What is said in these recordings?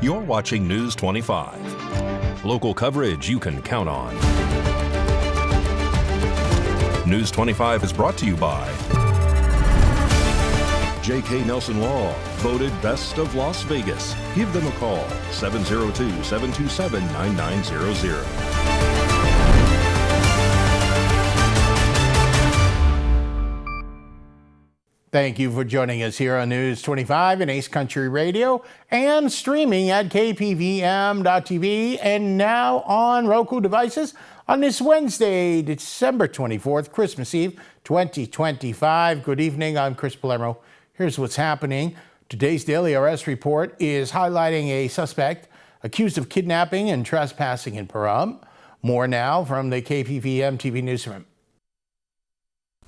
You're watching News 25. Local coverage you can count on. News 25 is brought to you by J.K. Nelson Law, voted Best of Las Vegas. Give them a call, 702-727-9900. Thank you for joining us here on News 25 and Ace Country Radio and streaming at KPVM.TV and now on Roku devices on this Wednesday, December 24th, Christmas Eve, 2025. Good evening. I'm Chris Palermo. Here's what's happening. Today's Daily Arrest Report is highlighting a suspect accused of kidnapping and trespassing in Pahrump. More now from the KPVM TV newsroom.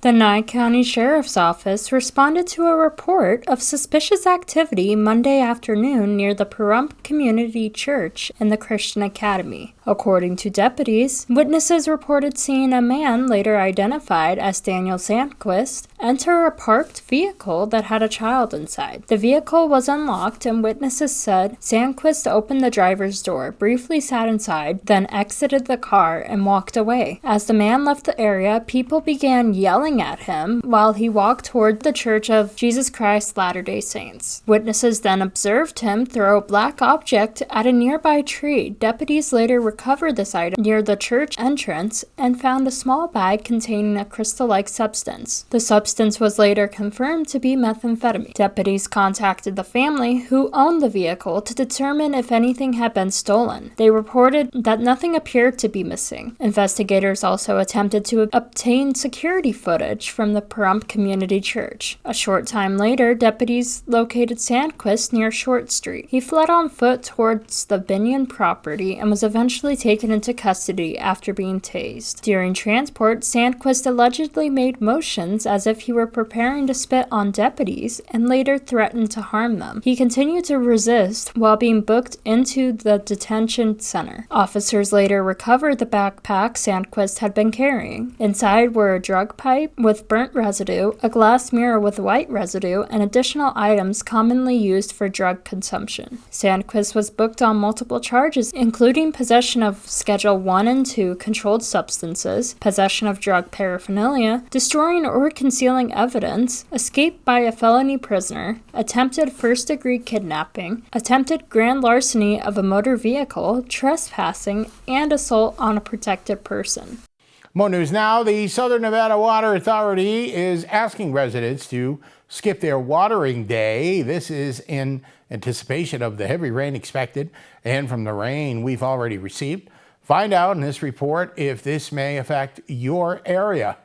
The Nye County Sheriff's Office responded to a report of suspicious activity Monday afternoon near the Pahrump Community Church and the Christian Academy. According to deputies, witnesses reported seeing a man later identified as Daniel Sandquist enter a parked vehicle that had a child inside. The vehicle was unlocked and witnesses said Sandquist opened the driver's door, briefly sat inside, then exited the car and walked away. As the man left the area, people began yelling at him while he walked toward the Church of Jesus Christ Latter-day Saints. Witnesses then observed him throw a black object at a nearby tree. Deputies later recovered this item near the church entrance and found a small bag containing a crystal-like substance. The substance was later confirmed to be methamphetamine. Deputies contacted the family who owned the vehicle to determine if anything had been stolen. They reported that nothing appeared to be missing. Investigators also attempted to obtain security footage from the Pahrump Community Church. A short time later, deputies located Sandquist near Short Street. He fled on foot towards the Binion property and was eventually taken into custody after being tased. During transport, Sandquist allegedly made motions as if he were preparing to spit on deputies and later threatened to harm them. He continued to resist while being booked into the detention center. Officers later recovered the backpack Sandquist had been carrying. Inside were a drug pipe with burnt residue, a glass mirror with white residue, and additional items commonly used for drug consumption. Sandquist was booked on multiple charges, including possession of Schedule 1 and 2 controlled substances, possession of drug paraphernalia, destroying or concealing evidence, escape by a felony prisoner, attempted first-degree kidnapping, attempted grand larceny of a motor vehicle, trespassing, and assault on a protected person. More news now. The Southern Nevada Water Authority is asking residents to skip their watering day. This is in anticipation of the heavy rain expected and from the rain we've already received. Find out in this report if this may affect your area.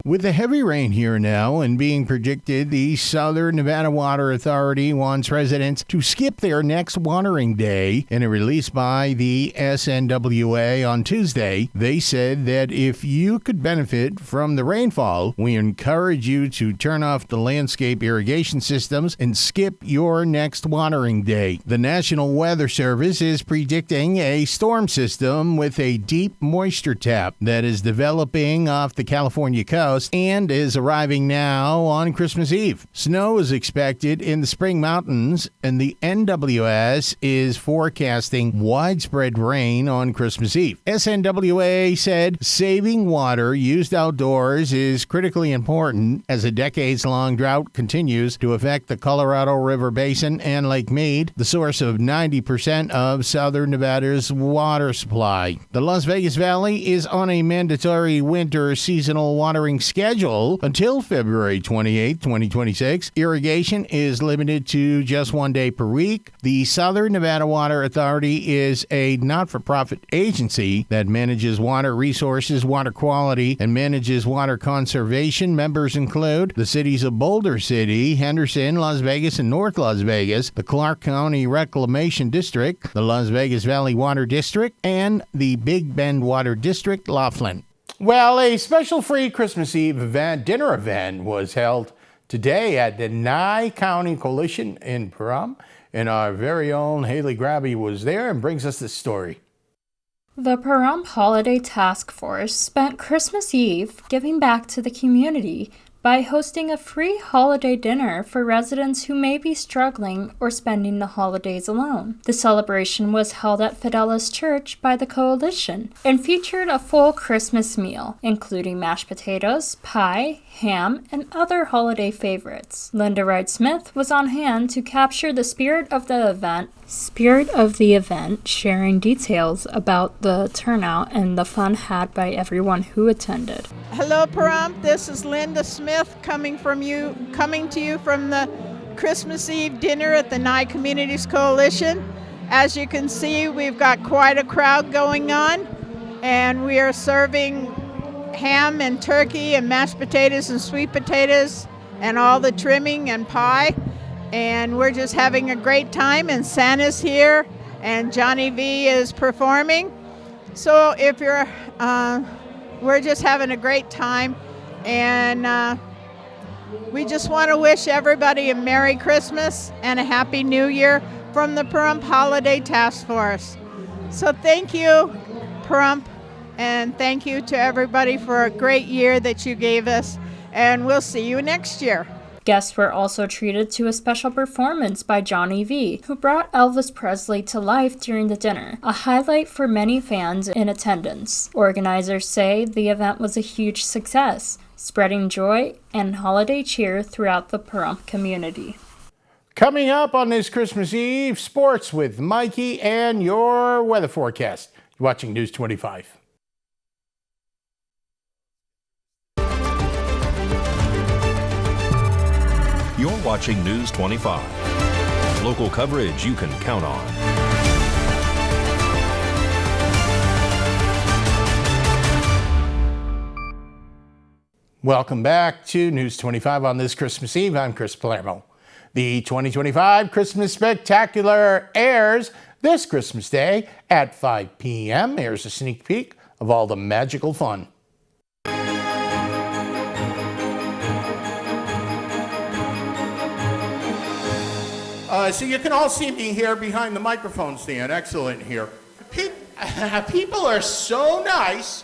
With the heavy rain here now and being predicted, the Southern Nevada Water Authority wants residents to skip their next watering day. In a release by the SNWA on Tuesday, they said that if you could benefit from the rainfall, we encourage you to turn off the landscape irrigation systems and skip your next watering day. The National Weather Service is predicting a storm system with a deep moisture tap that is developing off the California coast and is arriving now on Christmas Eve. Snow is expected in the Spring Mountains, and the NWS is forecasting widespread rain on Christmas Eve. SNWA said saving water used outdoors is critically important as a decades-long drought continues to affect the Colorado River Basin and Lake Mead, the source of 90% of Southern Nevada's water supply. The Las Vegas Valley is on a mandatory winter seasonal watering schedule until February 28, 2026. Irrigation is limited to just 1 day per week. The Southern Nevada Water Authority is a not-for-profit agency that manages water resources, water quality, and manages water conservation. Members include the cities of Boulder City, Henderson, Las Vegas, and North Las Vegas, the Clark County Reclamation District, the Las Vegas Valley Water District, and the Big Bend Water District, Laughlin. Well, a special free Christmas Eve dinner event was held today at the Nye County Coalition in Pahrump, and our very own Haley Grabby was there and brings us this story. The Pahrump Holiday Task Force spent Christmas Eve giving back to the community by hosting a free holiday dinner for residents who may be struggling or spending the holidays alone. The celebration was held at Fidelis Church by the Coalition and featured a full Christmas meal, including mashed potatoes, pie, ham, and other holiday favorites. Linda Wright-Smith was on hand to capture the spirit of the event, sharing details about the turnout and the fun had by everyone who attended. Hello, Pahrump. This is Linda Smith coming to you from the Christmas Eve dinner at the Nye Communities Coalition. As you can see, we've got quite a crowd going on, and we are serving ham and turkey and mashed potatoes and sweet potatoes and all the trimming and pie. And we're just having a great time, and Santa's here and Johnny V is performing. So if you're, we're just having a great time, and we just want to wish everybody a Merry Christmas and a Happy New Year from the Pahrump Holiday Task Force. So thank you, Pahrump, and thank you to everybody for a great year that you gave us, and we'll see you next year. Guests were also treated to a special performance by Johnny V, who brought Elvis Presley to life during the dinner, a highlight for many fans in attendance. Organizers say the event was a huge success, spreading joy and holiday cheer throughout the Pahrump community. Coming up on this Christmas Eve, sports with Mikey and your weather forecast. You're watching News 25. You're watching News 25. Local coverage you can count on. Welcome back to News 25 on this Christmas Eve. I'm Chris Palermo. The 2025 Christmas Spectacular airs this Christmas Day at 5 p.m. Here's a sneak peek of all the magical fun. So you can all see me here behind the microphone stand. Excellent here. People are so nice.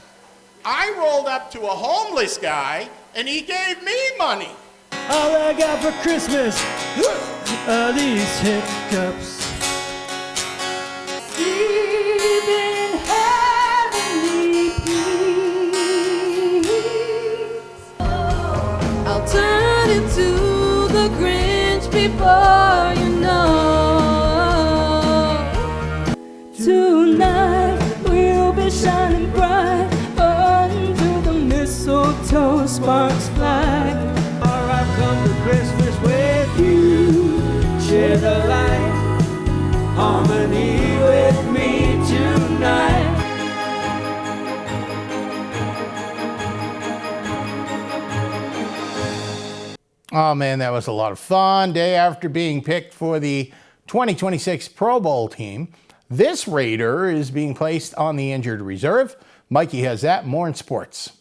I rolled up to a homeless guy and he gave me money. All I got for Christmas are these hiccups. Deep in heavenly peace, I'll turn into the Grinch before you know. Tonight we'll be shining bright under the mistletoe, sparks fly. I've come to Christmas with you. Share the light, harmony with me tonight. Oh man, that was a lot of fun. Day after being picked for the 2026 Pro Bowl team, this Raider is being placed on the injured reserve. Mikey has that, more in sports.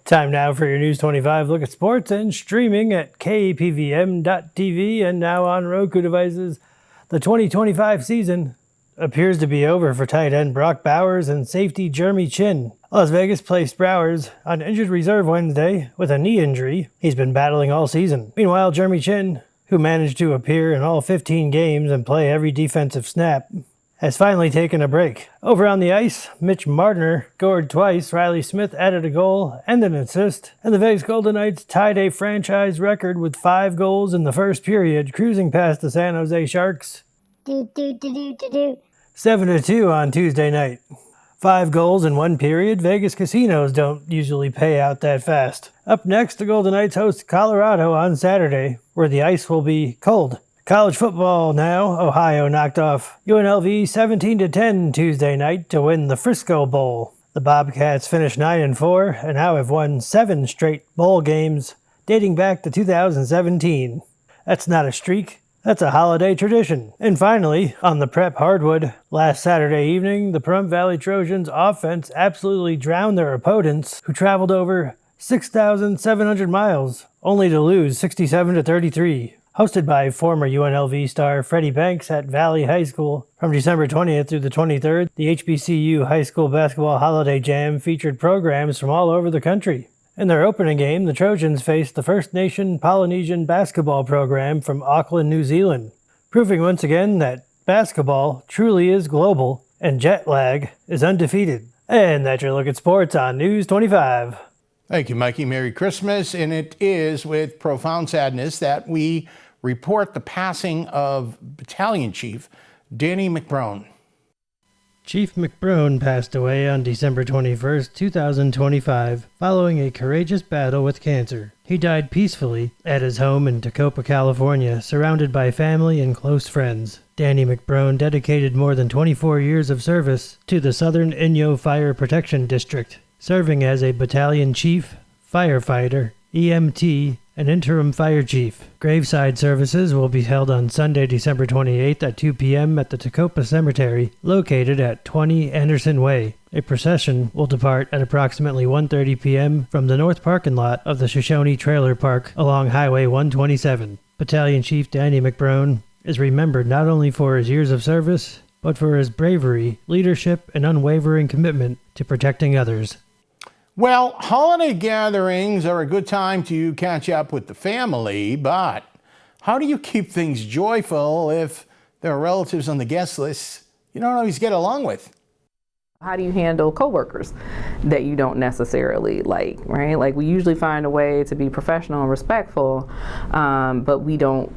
Time now for your News 25 look at sports and streaming at KPVM.TV and now on Roku devices. The 2025 season appears to be over for tight end Brock Bowers and safety Jeremy Chin. Las Vegas placed Bowers on injured reserve Wednesday with a knee injury he's been battling all season. Meanwhile, Jeremy Chin, who managed to appear in all 15 games and play every defensive snap, has finally taken a break. Over on the ice, Mitch Martiner scored twice, Riley Smith added a goal and an assist, and the Vegas Golden Knights tied a franchise record with 5 goals in the first period, cruising past the San Jose Sharks 7-2 on Tuesday night. 5 goals in 1 period, Vegas casinos don't usually pay out that fast. Up next, the Golden Knights host Colorado on Saturday, where the ice will be cold. College football now. Ohio knocked off UNLV 17-10 Tuesday night to win the Frisco Bowl. The Bobcats finished 9-4 and now have won 7 straight bowl games dating back to 2017. That's not a streak, That's a holiday tradition. And finally, on the prep hardwood, last Saturday evening, the Pahrump Valley Trojans offense absolutely drowned their opponents, who traveled over 6,700 miles, only to lose 67-33. Hosted by former UNLV star Freddie Banks at Valley High School. From December 20th through the 23rd, the HBCU High School Basketball Holiday Jam featured programs from all over the country. In their opening game, the Trojans faced the First Nation Polynesian basketball program from Auckland, New Zealand, proving once again that basketball truly is global and jet lag is undefeated. And that's your look at sports on News 25. Thank you, Mikey. Merry Christmas. And it is with profound sadness that we report the passing of Battalion Chief Danny McBrone. Chief McBrone passed away on December 21st, 2025, following a courageous battle with cancer. He died peacefully at his home in Tacoma, California, surrounded by family and close friends. Danny McBrone dedicated more than 24 years of service to the Southern Inyo Fire Protection District, serving as a battalion chief, firefighter, EMT, and interim fire chief. Graveside services will be held on Sunday, December 28th at 2 p.m. at the Tacoma Cemetery, located at 20 Anderson Way. A procession will depart at approximately 1:30 p.m. from the north parking lot of the Shoshone Trailer Park along Highway 127. Battalion Chief Danny McBrone is remembered not only for his years of service, but for his bravery, leadership, and unwavering commitment to protecting others. Well, holiday gatherings are a good time to catch up with the family, but how do you keep things joyful if there are relatives on the guest list you don't always get along with? How do you handle coworkers that you don't necessarily like, right? Like, we usually find a way to be professional and respectful, but we don't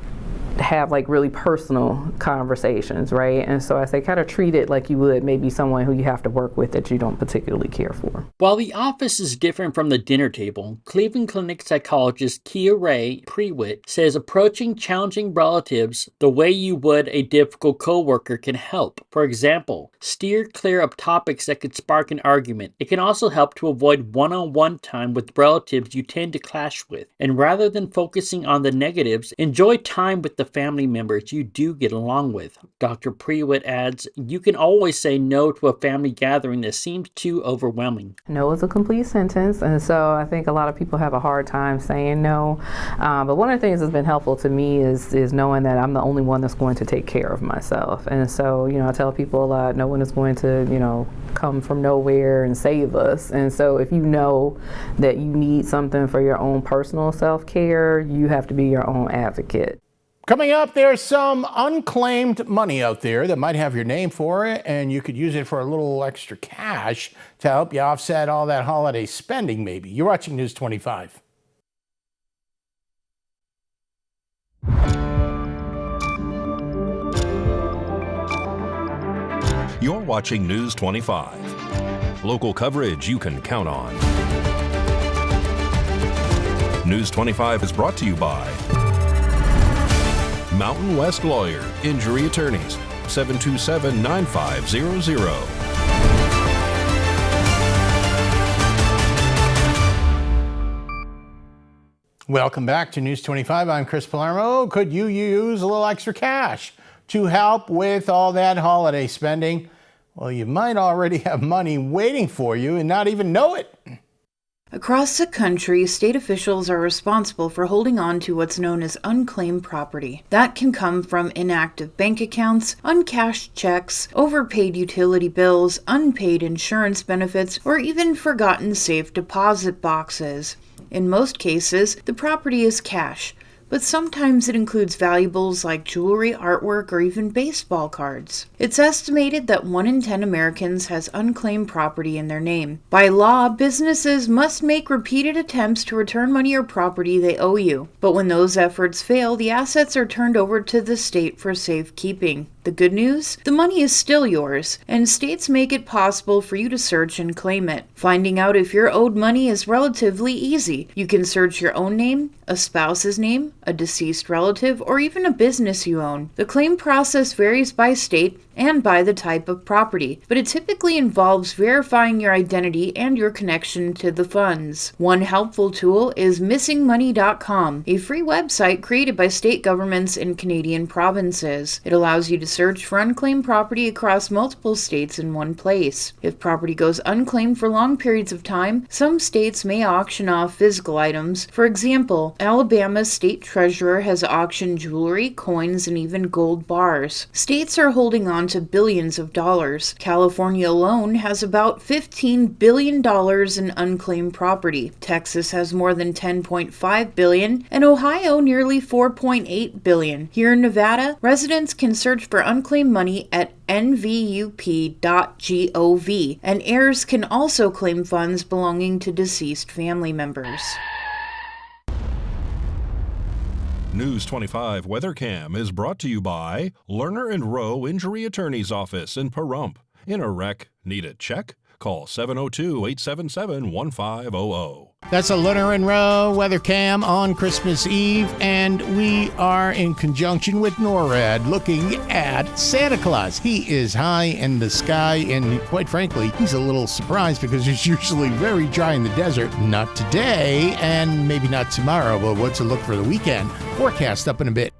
have like really personal conversations, right? And so I say kind of treat it like you would maybe someone who you have to work with that you don't particularly care for. While the office is different from the dinner table, Cleveland Clinic psychologist Kia Ray Prewitt says approaching challenging relatives the way you would a difficult coworker can help. For example, steer clear of topics that could spark an argument. It can also help to avoid one-on-one time with relatives you tend to clash with. And rather than focusing on the negatives, enjoy time with the family members you do get along with. Dr. Prewitt adds, you can always say no to a family gathering that seems too overwhelming. No is a complete sentence, and so I think a lot of people have a hard time saying no. But one of the things that's been helpful to me is knowing that I'm the only one that's going to take care of myself. And so, I tell people a lot, no one is going to, come from nowhere and save us. And so if you know that you need something for your own personal self-care, you have to be your own advocate. Coming up, there's some unclaimed money out there that might have your name for it, and you could use it for a little extra cash to help you offset all that holiday spending, maybe. You're watching News 25. You're watching News 25. Local coverage you can count on. News 25 is brought to you by Mountain West Lawyer, Injury Attorneys, 727-9500. Welcome back to News 25. I'm Chris Pahrump. Could you use a little extra cash to help with all that holiday spending? Well, you might already have money waiting for you and not even know it. Across the country, state officials are responsible for holding on to what's known as unclaimed property. That can come from inactive bank accounts, uncashed checks, overpaid utility bills, unpaid insurance benefits, or even forgotten safe deposit boxes. In most cases, the property is cash, but sometimes it includes valuables like jewelry, artwork, or even baseball cards. It's estimated that 1 in 10 Americans has unclaimed property in their name. By law, businesses must make repeated attempts to return money or property they owe you. But when those efforts fail, the assets are turned over to the state for safekeeping. The good news? The money is still yours, and states make it possible for you to search and claim it. Finding out if you're owed money is relatively easy. You can search your own name, a spouse's name, a deceased relative, or even a business you own. The claim process varies by state and by the type of property, but it typically involves verifying your identity and your connection to the funds. One helpful tool is missingmoney.com, a free website created by state governments in Canadian provinces. It allows you to search for unclaimed property across multiple states in one place. If property goes unclaimed for long periods of time, some states may auction off physical items. For example, Alabama's state treasurer has auctioned jewelry, coins, and even gold bars. States are holding on to billions of dollars. California alone has about $15 billion in unclaimed property. Texas has more than $10.5 billion, and Ohio nearly $4.8 billion. Here in Nevada, residents can search for unclaimed money at nvup.gov, and heirs can also claim funds belonging to deceased family members. News 25 WeatherCam is brought to you by Lerner and Rowe Injury Attorney's Office in Pahrump. In a wreck, need a check? Call 702-877-1500. That's a Lerner and Rowe weather cam on Christmas Eve, and we are in conjunction with NORAD looking at Santa Claus. He is high in the sky, and quite frankly, he's a little surprised because it's usually very dry in the desert. Not today, and maybe not tomorrow, but what's a look for the weekend? Forecast up in a bit.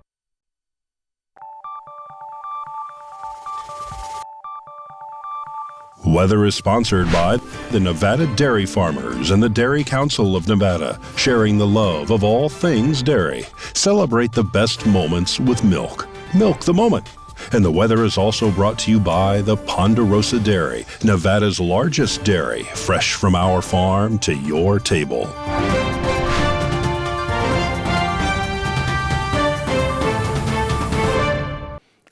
Weather is sponsored by the Nevada Dairy Farmers and the Dairy Council of Nevada, sharing the love of all things dairy. Celebrate the best moments with milk. Milk the moment. And the weather is also brought to you by the Ponderosa Dairy, Nevada's largest dairy, fresh from our farm to your table.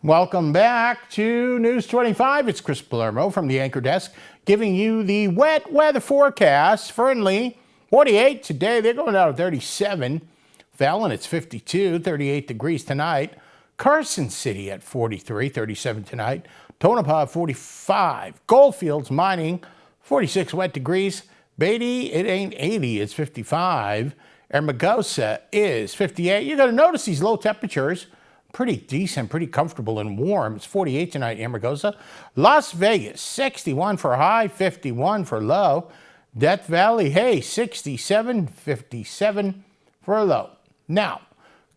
Welcome back to News 25. It's Chris Palermo from the Anchor Desk giving you the wet weather forecast. Fernley, 48 today. They're going down to 37. Fallon, it's 52, 38 degrees tonight. Carson City at 43, 37 tonight. Tonopah, 45. Goldfields Mining, 46 wet degrees. Beatty, it ain't 80, it's 55. Hermosa is 58. You're going to notice these low temperatures. Pretty decent, pretty comfortable and warm. It's 48 tonight in Hermosa. Las Vegas, 61 for high, 51 for low. Death Valley, hey, 67, 57 for low. Now,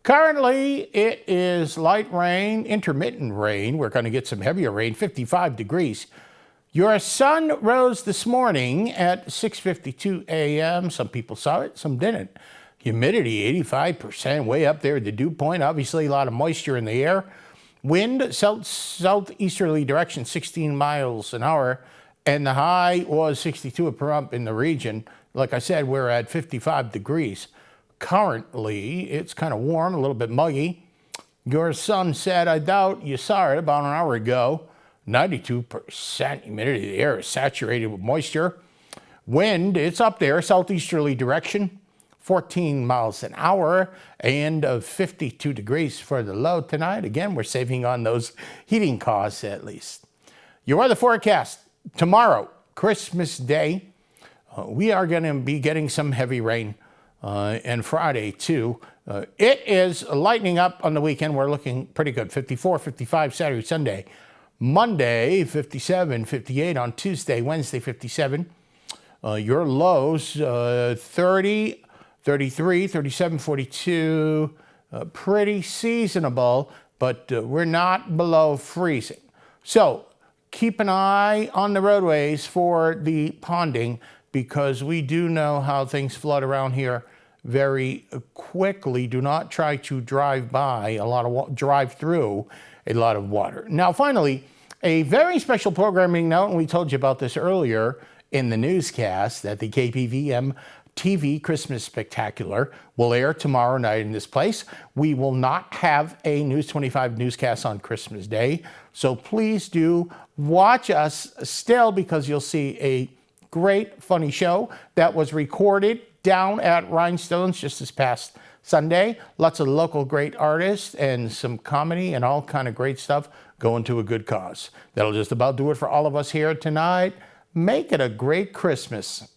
currently it is light rain, intermittent rain. We're going to get some heavier rain, 55 degrees. Your sun rose this morning at 6:52 a.m. Some people saw it, some didn't. Humidity, 85%, way up there at the dew point. Obviously, a lot of moisture in the air. Wind, southeasterly direction, 16 miles an hour. And the high was 62 at Pahrump in the region. Like I said, we're at 55 degrees. Currently, it's kind of warm, a little bit muggy. Your sun set, I doubt you saw it about an hour ago. 92% humidity. The air is saturated with moisture. Wind, it's up there, southeasterly direction. 14 miles an hour and 52 degrees for the low tonight. Again, we're saving on those heating costs at least. Your weather forecast tomorrow, Christmas Day. We are going to be getting some heavy rain and Friday too. It is lightening up on the weekend. We're looking pretty good. 54, 55 Saturday, Sunday. Monday, 57, 58 on Tuesday, Wednesday, 57. Your lows, 30, 33, 37, 42, pretty seasonable, but we're not below freezing. So keep an eye on the roadways for the ponding because we do know how things flood around here very quickly. Do not try to drive through a lot of water. Now, finally, a very special programming note, and we told you about this earlier in the newscast, that the KPVM TV Christmas Spectacular will air tomorrow night in this place. We will not have a News 25 newscast on Christmas Day, so please do watch us still because you'll see a great, funny show that was recorded down at Rhinestones just this past Sunday, lots of local great artists and some comedy and all kind of great stuff going to a good cause. That'll just about do it for all of us here tonight. Make it a great Christmas.